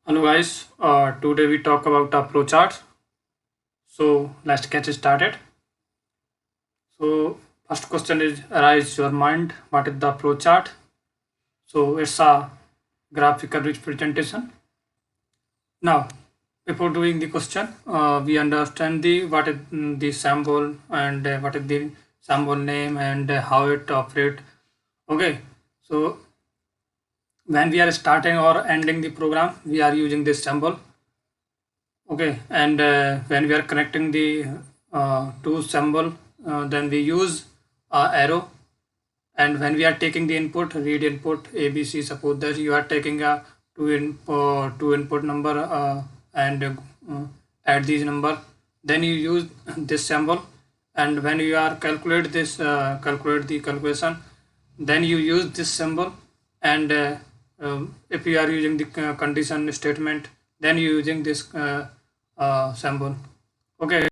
Hello guys, today we talk about flowchart. So let's get started. So first question is arise your mind. What is the flowchart? So it's a graphical representation. Now, before doing the question, we understand the what is the symbol and what is the symbol name and how it operates. Okay, so when we are starting or ending the program, we are using this symbol. Okay, and when we are connecting the two symbol, then we use arrow. And when we are taking the input, read input ABC. Suppose that you are taking a two input number and add these number. Then you use this symbol. And when you are calculate the calculation, then you use this symbol. And if you are using the condition statement, then you using this symbol. Okay.